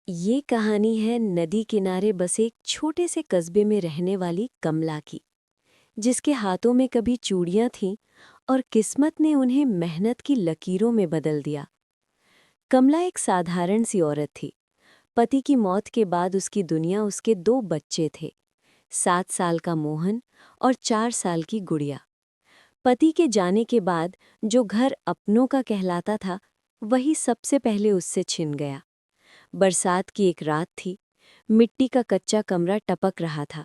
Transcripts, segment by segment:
ये कहानी है नदी किनारे बसे एक छोटे से कस्बे में रहने वाली कमला की, जिसके हाथों में कभी चूड़ियां थीं और किस्मत ने उन्हें मेहनत की लकीरों में बदल दिया। कमला एक साधारण सी औरत थी। पति की मौत के बाद उसकी दुनिया उसके 2 बच्चे थे, 7 साल का मोहन और 4 साल की गुड़िया। पति के जाने के बाद जो घर अपनों का कहलाता था, वही सबसे पहले उससे छिन गया। बरसात की एक रात थी। मिट्टी का कच्चा कमरा टपक रहा था।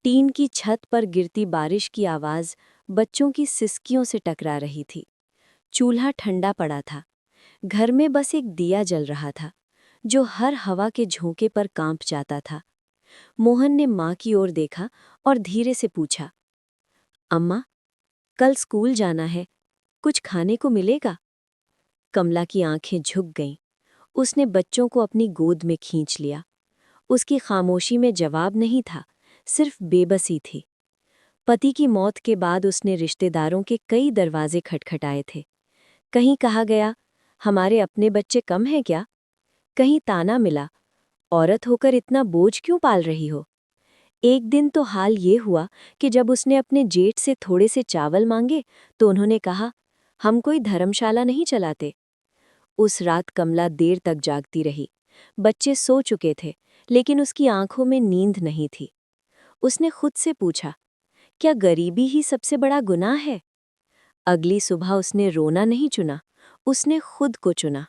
टीन की छत पर गिरती बारिश की आवाज बच्चों की सिसकियों से टकरा रही थी। चूल्हा ठंडा पड़ा था। घर में बस एक दिया जल रहा था, जो हर हवा के झोंके पर कांप जाता था। मोहन ने माँ की ओर देखा और धीरे से पूछा, अम्मा, कल स्कूल जाना है, कुछ खाने को मिलेगा? कमला की आंखें झुक गईं। उसने बच्चों को अपनी गोद में खींच लिया। उसकी खामोशी में जवाब नहीं था, सिर्फ बेबसी थी। पति की मौत के बाद उसने रिश्तेदारों के कई दरवाजे खटखटाए थे। कहीं कहा गया, हमारे अपने बच्चे कम हैं क्या? कहीं ताना मिला, औरत होकर इतना बोझ क्यों पाल रही हो? एक दिन तो हाल ये हुआ कि जब उसने अपने जेठ से थोड़े से चावल मांगे, तो उन्होंने कहा, हम कोई धर्मशाला नहीं चलाते। उस रात कमला देर तक जागती रही। बच्चे सो चुके थे, लेकिन उसकी आंखों में नींद नहीं थी। उसने खुद से पूछा, क्या गरीबी ही सबसे बड़ा गुनाह है? अगली सुबह उसने रोना नहीं चुना, उसने खुद को चुना।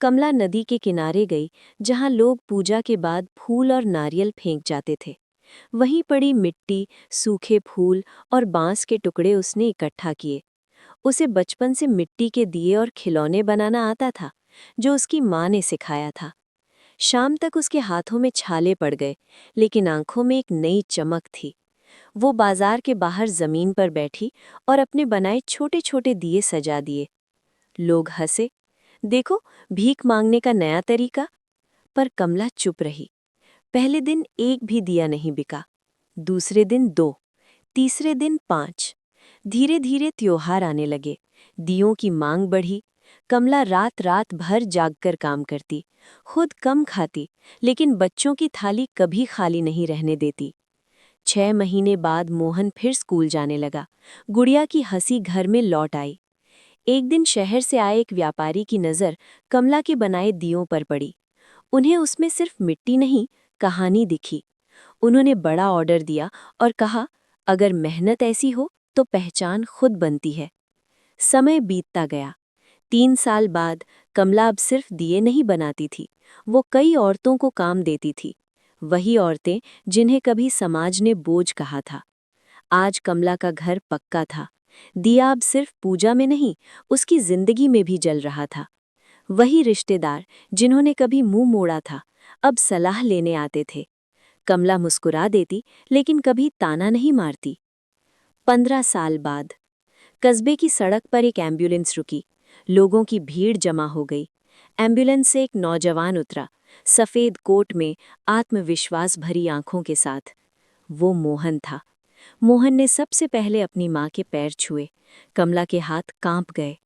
कमला नदी के किनारे गई, जहां लोग पूजा के बाद फूल और नारियल फेंक जाते थे। वहीं पड़ी मिट्टी, सूखे फूल और बांस के टुकड़े उसने इकट्ठा किए। उसे बचपन से मिट्टी के दिए और खिलौने बनाना आता था, जो उसकी माँ ने सिखाया था। शाम तक उसके हाथों में छाले पड़ गए, लेकिन आंखों में एक नई चमक थी। वो बाजार के बाहर जमीन पर बैठी और अपने बनाए छोटे छोटे दिए सजा दिए। लोग हंसे, देखो, भीख मांगने का नया तरीका। पर कमला चुप रही। पहले दिन एक भी दिया नहीं बिका, दूसरे दिन 2, तीसरे दिन 5। धीरे धीरे त्योहार आने लगे, दियों की मांग बढ़ी। कमला रात रात भर जागकर काम करती, खुद कम खाती, लेकिन बच्चों की थाली कभी खाली नहीं रहने देती। 6 महीने बाद मोहन फिर स्कूल जाने लगा। गुड़िया की हंसी घर में लौट आई। एक दिन शहर से आए एक व्यापारी की नज़र कमला के बनाए दियों पर पड़ी। उन्हें उसमें सिर्फ मिट्टी नहीं, कहानी दिखी। उन्होंने बड़ा ऑर्डर दिया और कहा, अगर मेहनत ऐसी हो तो पहचान खुद बनती है। समय बीतता गया। 3 साल बाद कमला अब सिर्फ दिए नहीं बनाती थी, वो कई औरतों को काम देती थी। वही औरतें जिन्हें कभी समाज ने बोझ कहा था। आज कमला का घर पक्का था। दिया अब सिर्फ पूजा में नहीं, उसकी जिंदगी में भी जल रहा था। वही रिश्तेदार जिन्होंने कभी मुंह मोड़ा था, अब सलाह लेने आते थे। कमला मुस्कुरा देती, लेकिन कभी ताना नहीं मारती। 15 साल बाद कस्बे की सड़क पर एक एम्बुलेंस रुकी। लोगों की भीड़ जमा हो गई। एम्बुलेंस से एक नौजवान उतरा, सफेद कोट में, आत्मविश्वास भरी आंखों के साथ। वो मोहन था। मोहन ने सबसे पहले अपनी माँ के पैर छुए। कमला के हाथ कांप गए।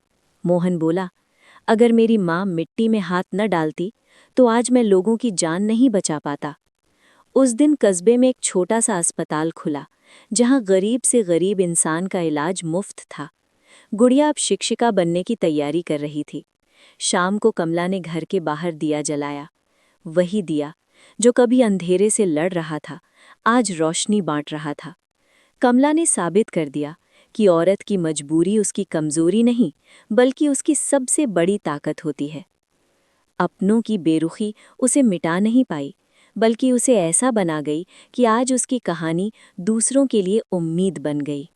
मोहन बोला, अगर मेरी माँ मिट्टी में हाथ न डालती, तो आज मैं लोगों की जान नहीं बचा पाता। उस दिन कस्बे में एक छोटा सा अस्पताल खुला, जहां गरीब से गरीब इंसान का इलाज मुफ्त था। गुड़िया अब शिक्षिका बनने की तैयारी कर रही थी। शाम को कमला ने घर के बाहर दिया जलाया। वही दिया जो कभी अंधेरे से लड़ रहा था, आज रोशनी बांट रहा था। कमला ने साबित कर दिया कि औरत की मजबूरी उसकी कमजोरी नहीं, बल्कि उसकी सबसे बड़ी ताकत होती है। अपनों की बेरुखी उसे मिटा नहीं पाई, बल्कि उसे ऐसा बना गई कि आज उसकी कहानी दूसरों के लिए उम्मीद बन गई।